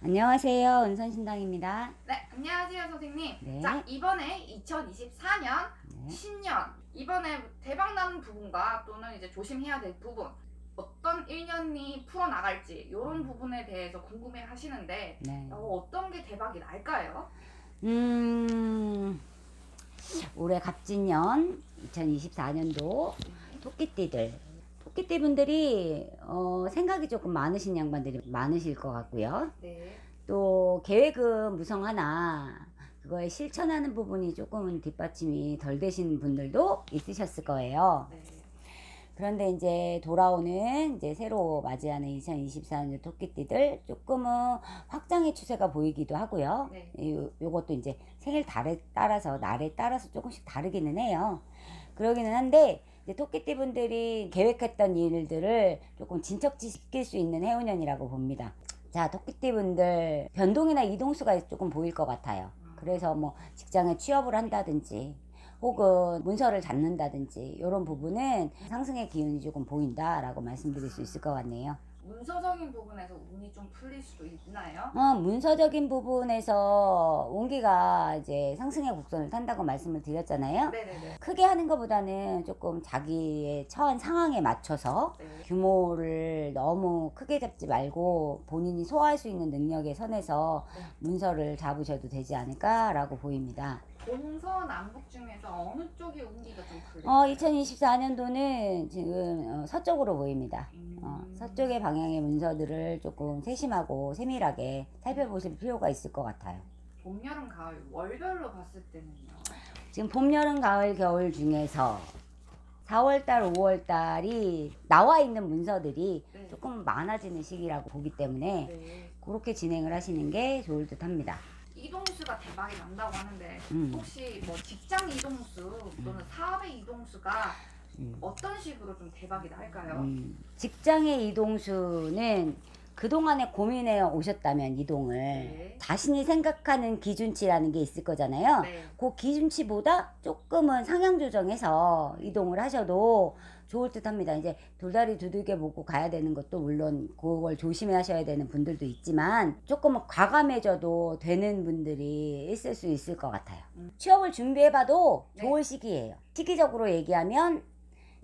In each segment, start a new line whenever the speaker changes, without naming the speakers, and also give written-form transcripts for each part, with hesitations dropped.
안녕하세요. 은선신당입니다.
네, 안녕하세요, 선생님.
네.
자, 이번에 2024년
네.
신년, 이번에 대박나는 부분과 또는 이제 조심해야 될 부분, 어떤 1년이 풀어나갈지 이런 부분에 대해서 궁금해 하시는데
네.
어떤 게 대박이 날까요?
올해 갑진년 2024년도 토끼띠 분들이 생각이 조금 많으신 양반들이 많으실 것 같고요.
네.
또 계획은 무성하나 그거에 실천하는 부분이 조금은 뒷받침이 덜 되신 분들도 있으셨을 거예요.
네.
그런데 이제 돌아오는 이제 새로 맞이하는 2024년 토끼띠들 조금은 확장의 추세가 보이기도 하고요.
네.
요것도 이제 생일 날에 따라서 조금씩 다르기는 해요. 그러기는 한데 이제 토끼띠 분들이 계획했던 일들을 조금 진척시킬 수 있는 해운년이라고 봅니다. 자, 토끼띠 분들 변동이나 이동수가 조금 보일 것 같아요. 그래서 뭐 직장에 취업을 한다든지 혹은 문서를 잡는다든지 이런 부분은 상승의 기운이 조금 보인다라고 말씀드릴 수 있을 것 같네요.
문서적인 부분에서 운이 좀 풀릴 수도 있나요?
문서적인 부분에서 운기가 이제 상승의 곡선을 탄다고 말씀을 드렸잖아요.
네네네.
크게 하는 것보다는 조금 자기의 처한 상황에 맞춰서
네.
규모를 너무 크게 잡지 말고 본인이 소화할 수 있는 능력에 선에서
네.
문서를 잡으셔도 되지 않을까라고 보입니다.
동서남북 중에서 어느 쪽의 운기가 좀 풀릴까요?
2024년도는 지금 서쪽으로 보입니다. 서쪽의 방향의 문서들을 조금 세심하고 세밀하게 살펴보실 필요가 있을 것 같아요.
봄, 여름, 가을 월별로 봤을 때는요?
지금 봄, 여름, 가을, 겨울 중에서 4월달, 5월달이 나와 있는 문서들이
네.
조금 많아지는 시기라고 보기 때문에
네.
그렇게 진행을 하시는 게 좋을 듯 합니다.
이동수가 대박이 난다고 하는데 혹시 뭐 직장 이동수 또는 사업의 이동수가 어떤 식으로 좀 대박이 날까요?
직장의 이동수는 그동안에 고민해 오셨다면 이동을
네.
자신이 생각하는 기준치라는 게 있을 거잖아요.
네.
그 기준치보다 조금은 상향 조정해서 이동을 하셔도 좋을 듯 합니다. 이제 돌다리 두들겨 보고 가야 되는 것도 물론 그걸 조심해 하셔야 되는 분들도 있지만 조금은 과감해져도 되는 분들이 있을 수 있을 것 같아요. 취업을 준비해봐도
네.
좋을 시기예요. 시기적으로 얘기하면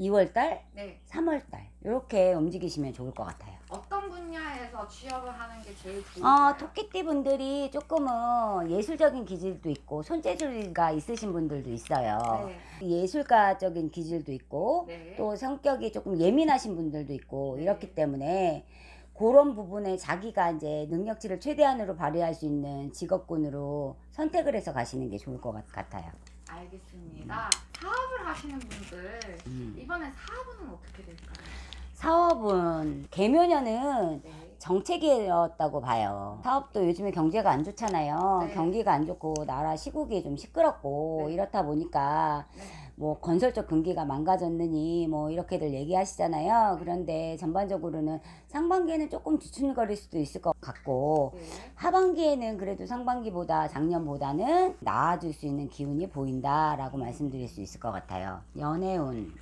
2월달,
네.
3월달 이렇게 움직이시면 좋을 것 같아요.
어떤 분야에서 취업을 하는 게 제일 좋을까요?
토끼띠 분들이 조금은 예술적인 기질도 있고 손재주가 있으신 분들도 있어요.
네.
예술가적인 기질도 있고
네.
또 성격이 조금 예민하신 분들도 있고
네.
이렇기 때문에 그런 부분에 자기가 이제 능력치를 최대한으로 발휘할 수 있는 직업군으로 선택을 해서 가시는 게 좋을 것 같아요.
알겠습니다. 사업을 하시는 분들 이번엔 사업은 어떻게 될까요?
사업은 개묘년은
네.
정체기였다고 봐요. 사업도 요즘에 경제가 안 좋잖아요.
네.
경기가 안 좋고 나라 시국이 좀 시끄럽고
네.
이렇다 보니까
네.
뭐 건설적 근기가 망가졌느니 뭐 이렇게들 얘기하시잖아요. 그런데 전반적으로는 상반기에는 조금 주춤거릴 수도 있을 것 같고
네.
하반기에는 그래도 상반기보다 작년보다는 나아질 수 있는 기운이 보인다라고 말씀드릴 수 있을 것 같아요. 연애운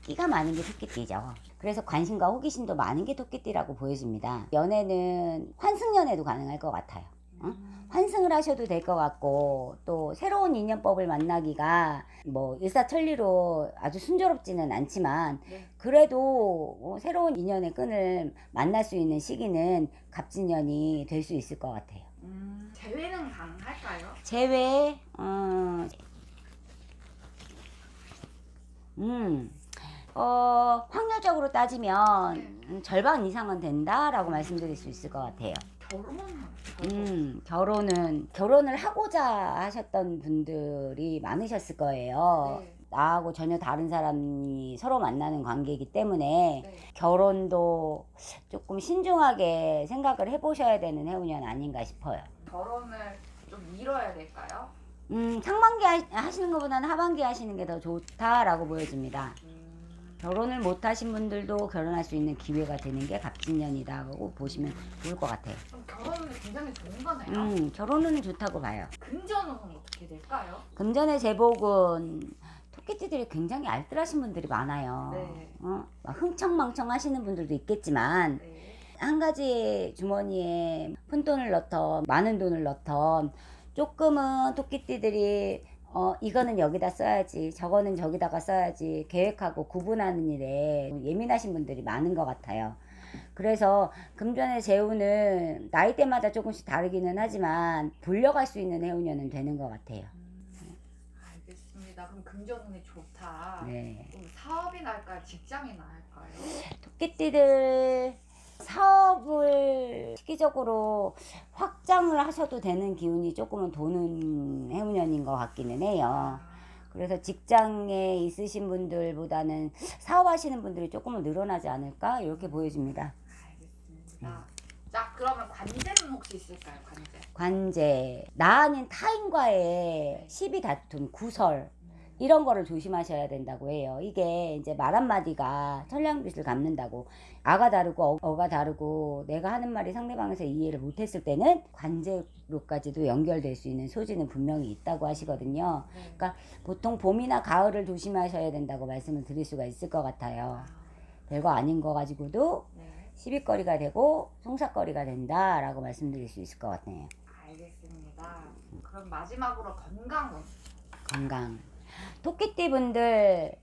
끼가 많은 게 토끼띠죠. 그래서 관심과 호기심도 많은 게 토끼띠라고 보여집니다. 연애는 환승연애도 가능할 것 같아요. 환승을 하셔도 될 것 같고 또 새로운 인연법을 만나기가 뭐 일사천리로 아주 순조롭지는 않지만
네.
그래도 새로운 인연의 끈을 만날 수 있는 시기는 갑진년이 될 수 있을 것 같아요.
재회는 가능할까요?
재회 확률적으로 따지면 절반 이상은 된다라고 말씀드릴 수 있을 것 같아요. 결혼을 하고자 하셨던 분들이 많으셨을 거예요.
네.
나하고 전혀 다른 사람이 서로 만나는 관계이기 때문에
네.
결혼도 조금 신중하게 생각을 해보셔야 되는 해운년 아닌가 싶어요.
결혼을 좀 미뤄야 될까요?
상반기 하시는 것보다는 하반기 하시는 게 더 좋다라고 보여집니다. 결혼을 못 하신 분들도 결혼할 수 있는 기회가 되는 게 갑진년이라고 보시면 좋을 것 같아요.
그럼 결혼은 굉장히 좋은 거네요?
결혼은 좋다고 봐요.
금전운은 어떻게 될까요?
금전의 제복은 토끼띠들이 굉장히 알뜰하신 분들이 많아요.
네.
막 흥청망청 하시는 분들도 있겠지만
네.
한 가지 주머니에 푼돈을 넣던 많은 돈을 넣던 조금은 토끼띠들이 이거는 여기다 써야지 저거는 저기다가 써야지 계획하고 구분하는 일에 예민하신 분들이 많은 것 같아요. 그래서 금전의 재우는 나이대마다 조금씩 다르기는 하지만 불려갈 수 있는 해운년은 되는 것 같아요.
알겠습니다. 그럼 금전운이 좋다.
네.
그럼 사업이 나을까요? 직장이 나을까요?
토끼띠들 사업을 시기적으로 확장을 하셔도 되는 기운이 조금은 도는 해운년인 것 같기는 해요. 그래서 직장에 있으신 분들보다는 사업하시는 분들이 조금은 늘어나지 않을까 이렇게 보여집니다.
알겠습니다. 자, 그러면 관제는 혹시 있을까요? 관제.
관제, 나 아닌 타인과의 시비 다툼, 구설 이런 거를 조심하셔야 된다고 해요. 이게 이제 말 한마디가 천냥빚을 갚는다고. 아가 다르고 어가 다르고 내가 하는 말이 상대방에서 이해를 못했을 때는 관제로까지도 연결될 수 있는 소지는 분명히 있다고 하시거든요. 그러니까 보통 봄이나 가을을 조심하셔야 된다고 말씀을 드릴 수가 있을 것 같아요. 별거 아닌 거 가지고도 시비거리가 되고 송사거리가 된다라고 말씀드릴 수 있을 것 같네요.
알겠습니다. 그럼 마지막으로 건강은?
건강. 토끼띠 분들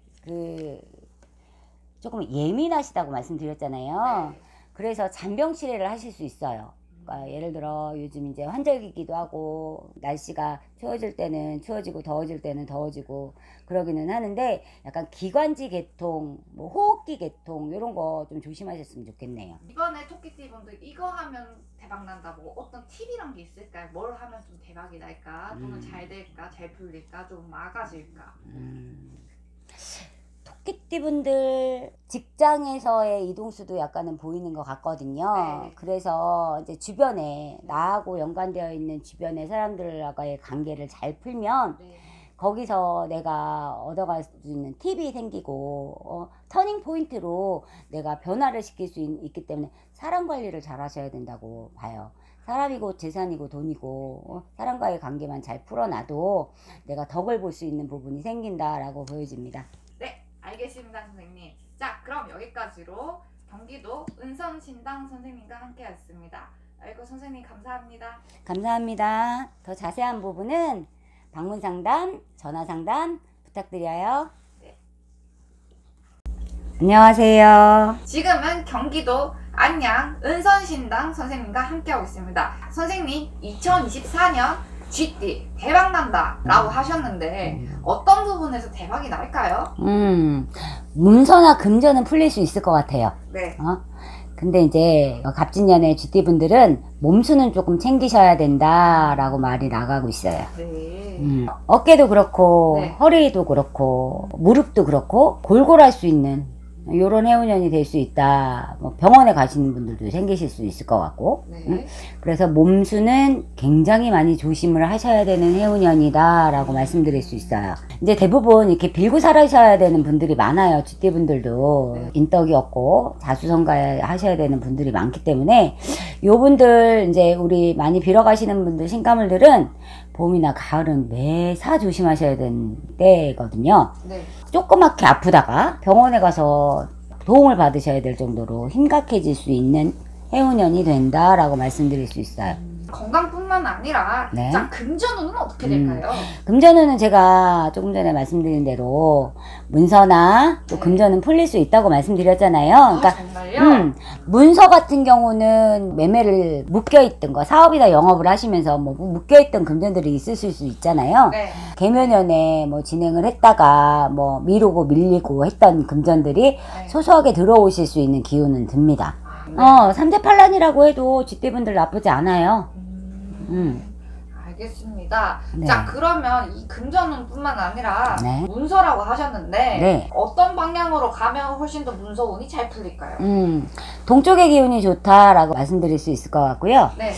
조금 예민하시다고 말씀드렸잖아요.
네.
그래서 잔병치레를 하실 수 있어요. 그러니까 예를 들어 요즘 이제 환절기기도 하고 날씨가 추워질 때는 추워지고 더워질 때는 더워지고 그러기는 하는데 약간 기관지 계통, 뭐 호흡기 계통 이런 거 좀 조심하셨으면 좋겠네요.
이번에 토끼띠 분들 이거 하면 대박 난다. 뭐 어떤 팁이란 게 있을까요? 뭘 하면 좀 대박이 날까? 또는 잘 될까? 잘 풀릴까? 좀 막아질까?
토끼띠분들 직장에서의 이동수도 약간은 보이는 것 같거든요.
네.
그래서 이제 주변에 나하고 연관되어 있는 주변의 사람들과의 관계를 잘 풀면
네.
거기서 내가 얻어갈 수 있는 팁이 생기고 터닝 포인트로 내가 변화를 시킬 수 있기 때문에 사람 관리를 잘 하셔야 된다고 봐요. 사람이고 재산이고 돈이고 사람과의 관계만 잘 풀어놔도 내가 덕을 볼 수 있는 부분이 생긴다라고 보여집니다.
네, 알겠습니다, 선생님. 자, 그럼 여기까지로 경기도 은선신당 선생님과 함께했습니다. 아이고, 선생님 감사합니다.
감사합니다. 더 자세한 부분은 방문 상담, 전화 상담 부탁드려요.
네.
안녕하세요.
지금은 경기도 안양 은선신당 선생님과 함께하고 있습니다. 선생님, 2024년 쥐띠 대박난다 라고 하셨는데 어떤 부분에서 대박이 날까요?
문서나 금전은 풀릴 수 있을 것 같아요.
네.
근데 이제 갑진년의 쥐띠 분들은 몸수는 조금 챙기셔야 된다라고 말이 나가고 있어요.
네.
어깨도 그렇고
네.
허리도 그렇고 무릎도 그렇고 골골할 수 있는 요런 해운년이 될 수 있다. 뭐 병원에 가시는 분들도 생기실 수 있을 것 같고.
네.
그래서 몸수는 굉장히 많이 조심을 하셔야 되는 해운년이다 라고 말씀드릴 수 있어요. 이제 대부분 이렇게 빌고 살아셔야 되는 분들이 많아요. 쥐띠 분들도.
네.
인덕이 없고 자수성가 하셔야 되는 분들이 많기 때문에 요 분들 이제 우리 많이 빌어 가시는 분들 신가물들은 봄이나 가을은 매사 조심하셔야 되는 때거든요.
네.
조그맣게 아프다가 병원에 가서 도움을 받으셔야 될 정도로 심각해질 수 있는 해운년이 된다라고 말씀드릴 수 있어요.
건강뿐만 아니라
네.
자, 금전운은 어떻게 될까요?
금전운은 제가 조금 전에 말씀드린 대로 문서나 또
네.
금전은 풀릴 수 있다고 말씀드렸잖아요. 그러니까
정말요?
문서 같은 경우는 매매를 묶여있던 거, 사업이나 영업을 하시면서 뭐 묶여있던 금전들이 있으실 수 있잖아요.
네.
개면연에 뭐 진행을 했다가 뭐 미루고 밀리고 했던 금전들이
네.
소소하게 들어오실 수 있는 기운은 듭니다.
네.
삼재팔란이라고 해도 쥐띠분들 나쁘지 않아요.
알겠습니다.
네.
자, 그러면 이 금전운뿐만 아니라
네.
문서라고 하셨는데
네.
어떤 방향으로 가면 훨씬 더 문서운이 잘 풀릴까요?
동쪽의 기운이 좋다라고 말씀드릴 수 있을 것 같고요.
네.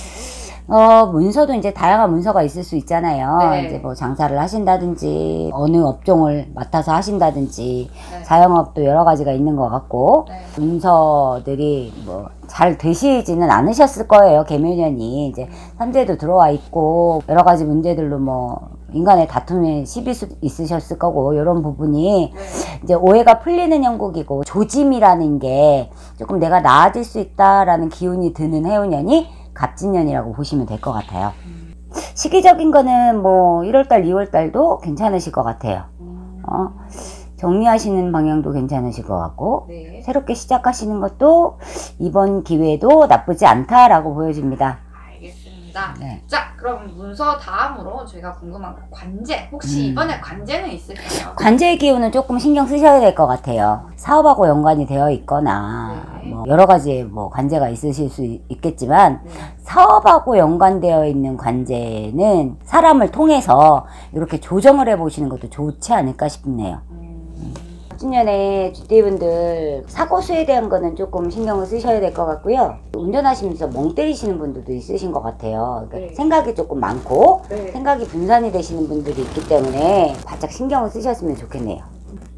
문서도 이제 다양한 문서가 있을 수 있잖아요.
네.
이제 뭐 장사를 하신다든지, 어느 업종을 맡아서 하신다든지,
네.
자영업도 여러 가지가 있는 것 같고,
네.
문서들이 뭐 잘 되시지는 않으셨을 거예요. 계묘년이. 이제 삼재도 들어와 있고, 여러 가지 문제들로 뭐, 인간의 다툼에 시비 있으셨을 거고, 이런 부분이
네.
이제 오해가 풀리는 형국이고, 조짐이라는 게 조금 내가 나아질 수 있다라는 기운이 드는 해운년이 갑진년이라고 보시면 될 것 같아요. 시기적인 거는 뭐 1월달, 2월달도 괜찮으실 것 같아요. 정리하시는 방향도 괜찮으실 것 같고,
네.
새롭게 시작하시는 것도 이번 기회도 나쁘지 않다라고 보여집니다.
알겠습니다.
네.
자, 그럼 문서 다음으로 저희가 궁금한 거 관제. 혹시 이번에 관제는 있을까요?
관제의 기운은 조금 신경 쓰셔야 될 것 같아요. 사업하고 연관이 되어 있거나
네.
뭐 여러 가지 뭐 관제가 있으실 수 있겠지만
네.
사업하고 연관되어 있는 관제는 사람을 통해서 이렇게 조정을 해보시는 것도 좋지 않을까 싶네요. 신년에 쥐띠분들 사고수에 대한 거는 조금 신경을 쓰셔야 될 것 같고요. 운전하시면서 멍 때리시는 분들도 있으신 것 같아요. 그러니까
네.
생각이 조금 많고
네.
생각이 분산이 되시는 분들이 있기 때문에 바짝 신경을 쓰셨으면 좋겠네요.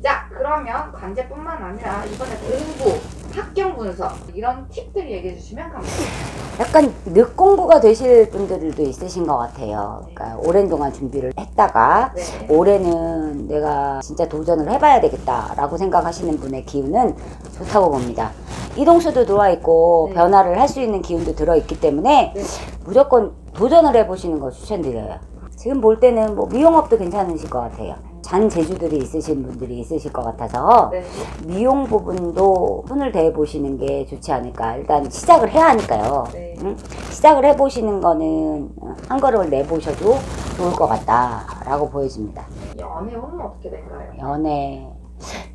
자, 그러면 관제뿐만 아니라 이번에 공부, 합격 문서 이런 팁들 얘기해 주시면 감사합니다.
약간 늦공부가 되실 분들도 있으신 것 같아요. 그러니까 오랜 동안 준비를 했다가
네.
올해는 내가 진짜 도전을 해봐야 되겠다라고 생각하시는 분의 기운은 좋다고 봅니다. 이동수도 들어와 있고
네.
변화를 할 수 있는 기운도 들어있기 때문에
네.
무조건 도전을 해보시는 거 추천드려요. 지금 볼 때는 뭐 미용업도 괜찮으실 것 같아요. 잔 재주들이 있으신 분들이 있으실 것 같아서
네.
미용 부분도 손을 대보시는 게 좋지 않을까. 일단 시작을 해야 하니까요.
네.
응? 시작을 해보시는 거는 한 걸음을 내보셔도 좋을 것 같다라고 보여집니다.
연애 운은 어떻게 될까요?
연애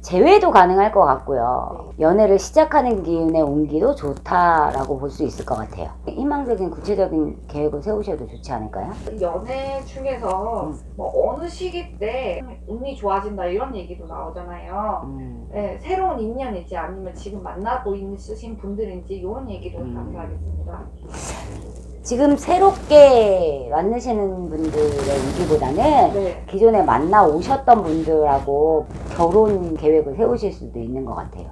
재회도 가능할 것 같고요. 연애를 시작하는 기운의 운기도 좋다라고 볼 수 있을 것 같아요. 희망적인 구체적인 계획을 세우셔도 좋지 않을까요?
연애 중에서 뭐 어느 시기 때 운이 좋아진다 이런 얘기도 나오잖아요. 네, 새로운 인연인지 아니면 지금 만나고 있으신 분들인지 이런 얘기도 감사하겠습니다.
지금 새롭게 만나시는 분들의 운기보다는
네.
기존에 만나 오셨던 분들하고 결혼 계획을 세우실 수도 있는 것 같아요.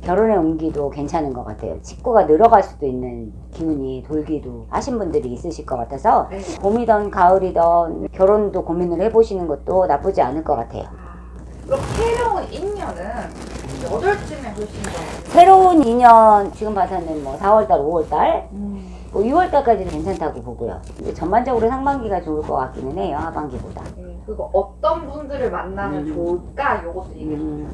결혼의 운기도 괜찮은 것 같아요. 식구가 늘어갈 수도 있는 기운이 돌기도 하신 분들이 있으실 것 같아서
네.
봄이든 가을이든 결혼도 고민을 해보시는 것도 나쁘지 않을 것 같아요.
그럼 새로운 인연은 몇 월쯤에 훨씬 더?
새로운 인연 지금 봐서는 뭐 4월달, 5월달, 뭐 6월달까지는 괜찮다고 보고요. 근데 전반적으로 상반기가 좋을 것 같기는 해요. 하반기보다.
그리고 어떤 분들을 만나면 좋을까? 요것도 얘기해 주세요.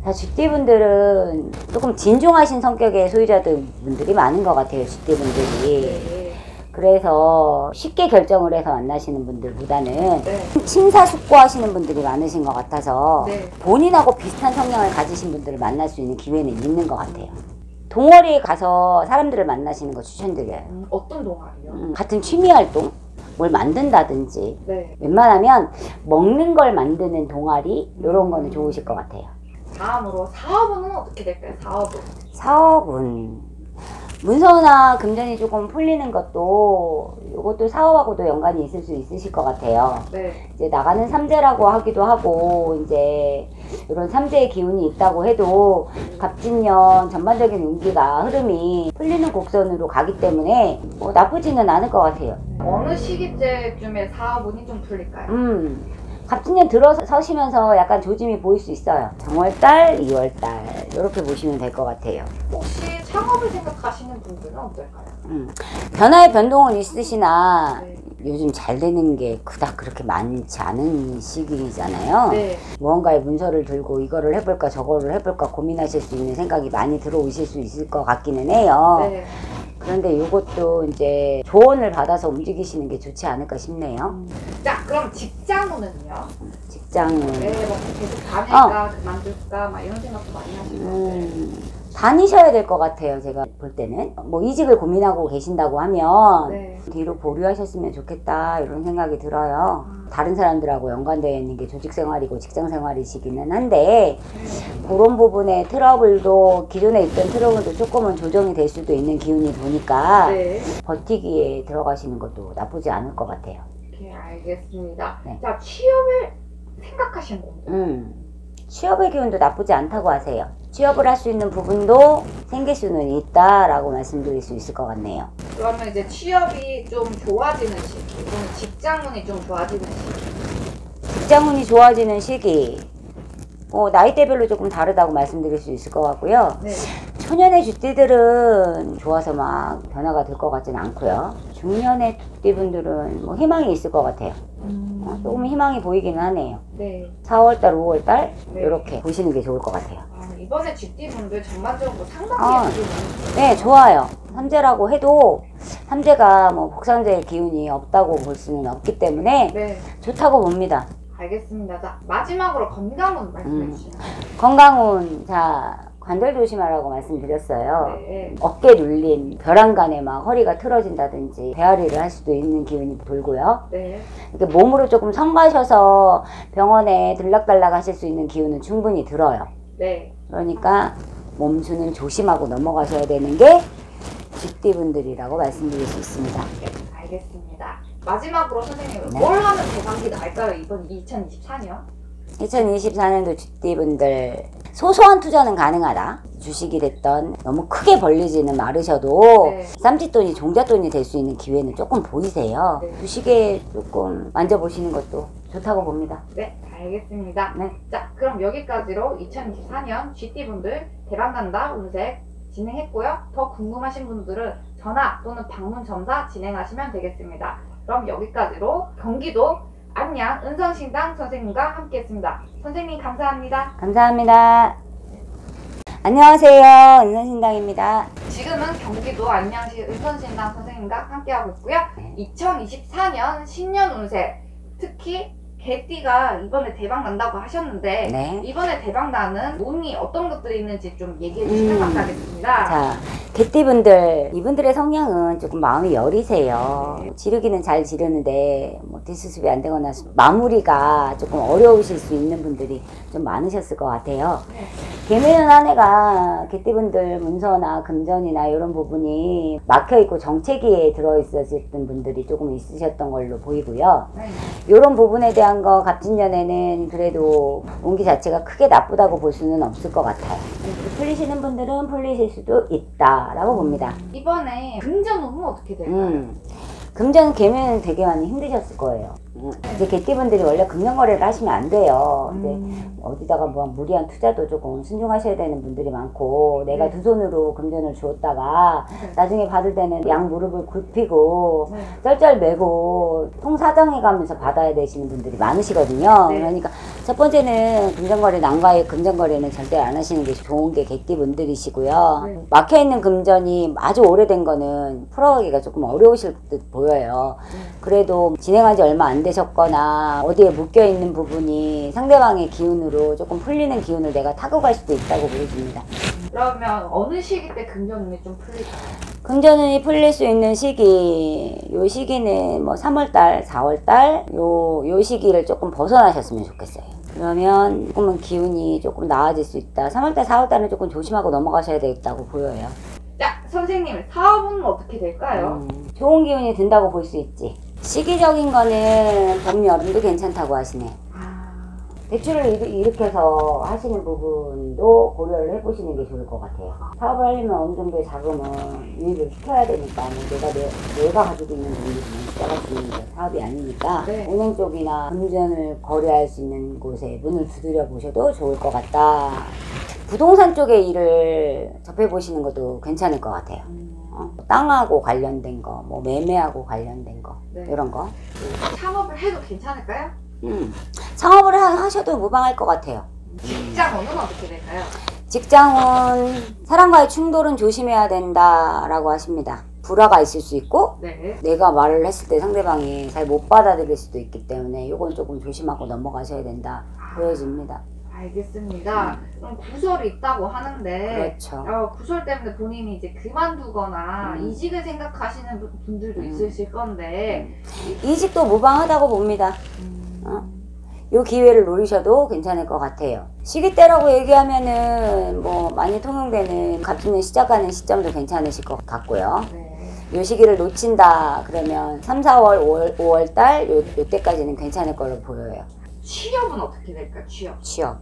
자, 쥐띠분들은 조금 진중하신 성격의 소유자들 분들이 많은 것 같아요. 쥐띠분들이.
네.
그래서 쉽게 결정을 해서 만나시는 분들보다는
네.
심사숙고하시는 분들이 많으신 것 같아서
네.
본인하고 비슷한 성향을 가지신 분들을 만날 수 있는 기회는 있는 것 같아요. 동호회에 가서 사람들을 만나시는 거 추천드려요.
어떤 동아리요?
같은 취미 활동, 뭘 만든다든지
네.
웬만하면 먹는 걸 만드는 동아리 이런 거는 좋으실 것 같아요.
다음으로 사업은 어떻게 될까요? 사업은?
사업은 문서나 금전이 조금 풀리는 것도 이것도 사업하고도 연관이 있을 수 있으실 것 같아요.
네.
이제 나가는 삼재라고 하기도 하고 이제 이런 삼재의 기운이 있다고 해도 갑진년 전반적인 운기가 흐름이 풀리는 곡선으로 가기 때문에 뭐 나쁘지는 않을 것 같아요.
어느 시기쯤에 사업운이 좀 풀릴까요?
갑진년 들어서시면서 약간 조짐이 보일 수 있어요. 정월달, 2월달 이렇게 보시면 될 것 같아요.
혹시 창업을 생각하시는 분들은 어떨까요?
변화의 변동은 있으시나
네.
요즘 잘 되는 게 그닥 그렇게 많지 않은 시기잖아요.
네.
무언가의 문서를 들고 이거를 해볼까 저거를 해볼까 고민하실 수 있는 생각이 많이 들어오실 수 있을 것 같기는 해요.
네.
그런데 이것도 이제 조언을 받아서 움직이시는 게 좋지 않을까 싶네요.
자, 그럼 직장운은요?
직장은
네, 뭐 계속 다닐까, 그만둘까, 막 이런 생각도 많이 하시는 것 같아요.
다니셔야 될 것 같아요. 제가 볼 때는 뭐 이직을 고민하고 계신다고 하면
네.
뒤로 보류하셨으면 좋겠다 이런 생각이 들어요. 다른 사람들하고 연관되어 있는 게 조직 생활이고 직장 생활이시기는 한데 그런 부분의 트러블도 기존에 있던 트러블도 조금은 조정이 될 수도 있는 기운이 보니까
네.
버티기에 들어가시는 것도 나쁘지 않을 것 같아요.
오케이, 알겠습니다.
네.
자, 취업을 생각하시는 겁니다.
취업의 기운도 나쁘지 않다고 하세요. 취업을 할 수 있는 부분도 생길 수는 있다라고 말씀드릴 수 있을 것 같네요.
그러면 이제 취업이 좀 좋아지는 시기, 그러면 직장운이 좀 좋아지는 시기.
직장운이 좋아지는 시기, 나이대별로 조금 다르다고 말씀드릴 수 있을 것 같고요.
네.
초년의 쥐띠들은 좋아서 막 변화가 될 것 같지는 않고요. 중년의 쥐띠분들은 뭐 희망이 있을 것 같아요. 조금 희망이 보이기는 하네요.
네.
4월달, 5월달
네.
이렇게 보시는 게 좋을 것 같아요.
이번에 GT분들 전반적으로 상당히 예쁘게
네, 좋아요. 삼재라고 해도 삼재가 뭐 복상재의 기운이 없다고 볼 수는 없기 때문에
네.
좋다고 봅니다.
알겠습니다. 자, 마지막으로 건강운 말씀해 주시면.
건강운, 관절 조심하라고 말씀드렸어요.
네.
어깨 눌림, 벼랑간에 막 허리가 틀어진다든지 배앓이를 할 수도 있는 기운이 돌고요.
네.
이렇게 몸으로 조금 성가셔서 병원에 들락달락 하실 수 있는 기운은 충분히 들어요.
네.
그러니까 몸수는 조심하고 넘어가셔야 되는 게 쥐띠분들이라고 말씀드릴 수 있습니다.
네. 알겠습니다. 마지막으로 선생님,
네.
뭘 하면 대박이 날까요? 이번 2024년?
2024년도 쥐띠분들 소소한 투자는 가능하다. 주식이 됐던 너무 크게 벌리지는 마르셔도
네.
쌈짓돈이 종잣돈이 될 수 있는 기회는 조금 보이세요.
네.
주식에 조금 만져보시는 것도 좋다고 봅니다.
네, 알겠습니다.
네.
자, 그럼 여기까지로 2024년 GT분들 대박난다 운세 진행했고요. 더 궁금하신 분들은 전화 또는 방문 점사 진행하시면 되겠습니다. 그럼 여기까지로 경기도 안양 은선신당 선생님과 함께했습니다. 선생님 감사합니다.
감사합니다. 안녕하세요. 은선신당입니다.
지금은 경기도 안양시 은선신당 선생님과 함께하고 있고요. 2024년 신년 운세, 특히 개띠가 이번에 대박 난다고 하셨는데
네.
이번에 대박 나는 운이 어떤 것들이 있는지 좀 얘기해 주시면 감사하겠습니다.
자, 개띠분들, 이분들의 성향은 조금 마음이 여리세요. 지르기는 잘 지르는데 뭐 뒷수습이 안 되거나 마무리가 조금 어려우실 수 있는 분들이 좀 많으셨을 것 같아요. 개미는 한 해가 개띠분들 문서나 금전이나 이런 부분이 막혀있고 정체기에 들어있었던 분들이 조금 있으셨던 걸로 보이고요.
네.
이런 부분에 대한 거 갑진년에는 그래도 운기 자체가 크게 나쁘다고 볼 수는 없을 것 같아요. 풀리시는 분들은 풀리실 수도 있다라고 봅니다.
이번에 금전 운은 어떻게 될까요?
금전 개면은 되게 많이 힘드셨을 거예요. 이제 개띠분들이 원래 금전 거래를 하시면 안 돼요. 이제 어디다가 뭐 무리한 투자도 조금 순종하셔야 되는 분들이 많고, 내가 두 손으로 금전을 주었다가 나중에 받을 때는 양 무릎을 굽히고 쩔쩔매고 통사정해 가면서 받아야 되시는 분들이 많으시거든요.
네.
그러니까 첫 번째는 금전거래, 난과의 금전거래는 절대 안 하시는 게 좋은 게 개띠분들이시고요. 막혀있는 금전이 아주 오래된 거는 풀어가기가 조금 어려우실 듯 보여요. 그래도 진행한 지 얼마 안 되셨거나 어디에 묶여있는 부분이 상대방의 기운으로 조금 풀리는 기운을 내가 타고 갈 수도 있다고 보여집니다.
그러면 어느 시기 때 금전 운이 좀 풀릴까요?
금전운이 풀릴 수 있는 시기, 요 시기는 뭐 3월달, 4월달 요 시기를 조금 벗어나셨으면 좋겠어요. 그러면 조금은 기운이 조금 나아질 수 있다. 3월달, 4월달은 조금 조심하고 넘어가셔야 되겠다고 보여요.
자, 선생님 사업은 어떻게 될까요?
좋은 기운이 든다고 볼 수 있지. 시기적인 거는 봄, 여름도 괜찮다고 하시네. 대출을 일으켜서 하시는 부분도 고려를 해보시는 게 좋을 것 같아요. 사업을 하려면 어느 정도의 자금은 유입을 시켜야 되니까, 뭐 내가 가지고 있는 돈이 시작할 수 있는 게 사업이 아니니까,
네.
은행 쪽이나 금전을 거래할 수 있는 곳에 문을 두드려 보셔도 좋을 것 같다. 부동산 쪽의 일을 접해보시는 것도 괜찮을 것 같아요. 땅하고 관련된 거, 뭐 매매하고 관련된 거,
네.
이런 거.
창업을 해도 괜찮을까요?
창업을 하셔도 무방할 것 같아요.
직장 운은 어떻게 될까요?
직장은 사람과의 충돌은 조심해야 된다라고 하십니다. 불화가 있을 수 있고,
네.
내가 말을 했을 때 상대방이 잘 못 받아들일 수도 있기 때문에 이건 조금 조심하고 넘어가셔야 된다 보여집니다.
알겠습니다. 그럼 구설이 있다고 하는데
그렇죠.
구설 때문에 본인이 이제 그만두거나 이직을 생각하시는 분들도 있으실 건데
이직도 무방하다고 봅니다. 요 기회를 노리셔도 괜찮을 것 같아요. 시기 때라고 얘기하면은 뭐 많이 통용되는 갑진년 시작하는 시점도 괜찮으실 것 같고요.
네.
요 시기를 놓친다 그러면 3, 4월, 5월 달 요때까지는 괜찮을 걸로 보여요.
취업은 어떻게 될까요? 취업.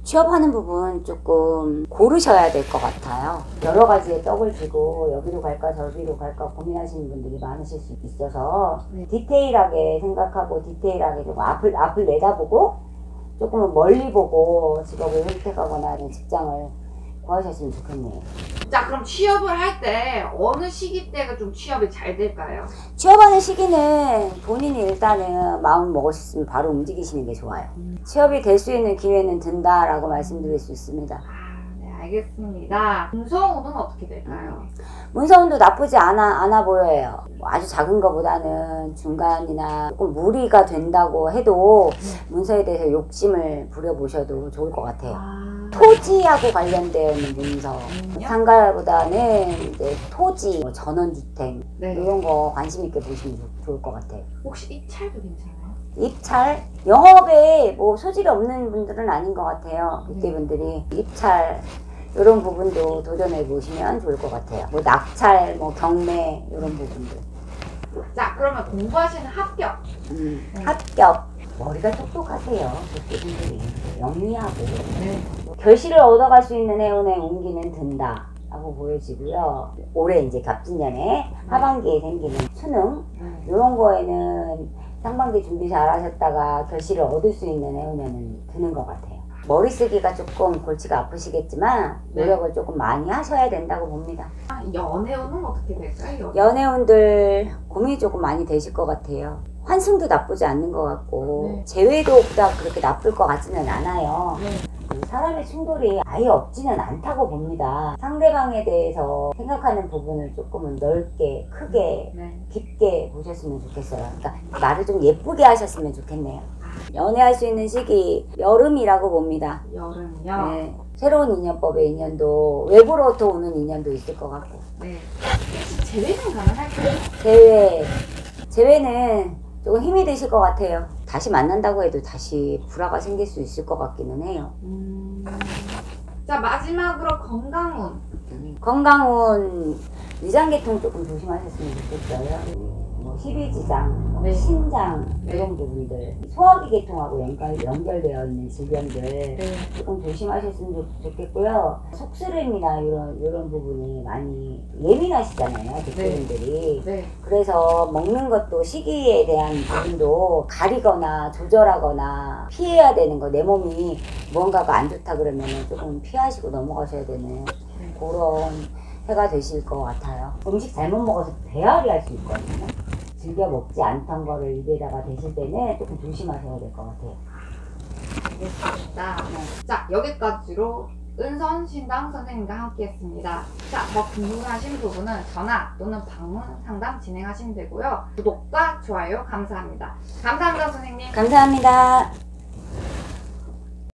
취업하는 부분 조금 고르셔야 될 것 같아요. 여러 가지의 떡을 쥐고 여기로 갈까 저기로 갈까 고민하시는 분들이 많으실 수 있어서 디테일하게 생각하고 디테일하게 좀 앞을 내다보고 조금 멀리 보고 직업을 선택하거나 하는 직장을 구하셨으면 좋겠네요.
자, 그럼 취업을 할 때 어느 시기 때가 좀 취업이 잘 될까요?
취업하는 시기는 본인이 일단은 마음 먹으셨으면 바로 움직이시는 게 좋아요. 취업이 될 수 있는 기회는 든다라고 말씀드릴 수 있습니다.
네, 알겠습니다. 문서운은 어떻게 될까요?
문서운도 나쁘지 않아 보여요. 뭐 아주 작은 것보다는 중간이나 조금 무리가 된다고 해도 문서에 대해서 욕심을 부려보셔도 좋을 것 같아요. 토지하고 관련되어 있는 문서, 상가보다는 이제 토지, 뭐 전원주택 이런 거 관심 있게 보시면 좋을 것 같아요.
혹시 입찰도 괜찮아요?
입찰? 영업에 뭐 소질이 없는 분들은 아닌 것 같아요. 그때분들이 입찰 이런 부분도 도전해 보시면 좋을 것 같아요. 뭐 낙찰, 뭐 경매 이런 부분들.
자, 그러면 공부하시는 합격.
합격. 머리가 똑똑하세요. 그분들이 영리하고 결실을 얻어갈 수 있는 해운에 운기는 든다 라고 보여지고요. 올해 이제 갑진년에 하반기에 생기는 수능 이런 거에는 상반기 준비 잘 하셨다가 결실을 얻을 수 있는 해운에는 드는 것 같아요. 머리 쓰기가 조금 골치가 아프시겠지만 노력을 조금 많이 하셔야 된다고 봅니다.
연애운은 어떻게 될까요?
연애운들 고민이 조금 많이 되실 것 같아요. 환승도 나쁘지 않는 것 같고 재회도 없다 그렇게 나쁠 것 같지는 않아요. 사람의 충돌이 아예 없지는 않다고 봅니다. 상대방에 대해서 생각하는 부분을 조금은 넓게 크게 깊게 보셨으면 좋겠어요. 그러니까 말을 좀 예쁘게 하셨으면 좋겠네요. 연애할 수 있는 시기 여름이라고 봅니다.
여름이요?
네. 새로운 인연법의 인연도 외부로부터 오는 인연도 있을 것 같고.
재회는 가능할까요?
재회는 조금 힘이 드실 것 같아요. 다시 만난다고 해도 다시 불화가 생길 수 있을 것 같기는 해요.
자, 마지막으로
건강운 위장계통 조금 조심하셨으면 좋겠어요. 뭐 희비지장, 신장 이런 부분들, 소화기 계통하고 연결되어 있는 질병들 조금 조심하셨으면 좋겠고요. 속쓰림이나 이런 부분이 많이 예민하시잖아요, 대표님들이. 그래서 먹는 것도 시기에 대한 부분도 가리거나 조절하거나 피해야 되는 거, 내 몸이 무언가가 안 좋다 그러면 조금 피하시고 넘어가셔야 되는 그런 해가 되실 것 같아요. 음식 잘못 먹어서 배앓이 할 수 있거든요. 즐겨 먹지 않던 거를 입에다가 대실 때는 조금 조심하셔야 될 것 같아요.
알겠습니다. 자, 여기까지로 은선 신당 선생님과 함께 했습니다. 자, 뭐 궁금하신 부분은 전화 또는 방문 상담 진행하시면 되고요. 구독과 좋아요 감사합니다. 감사합니다, 선생님.
감사합니다.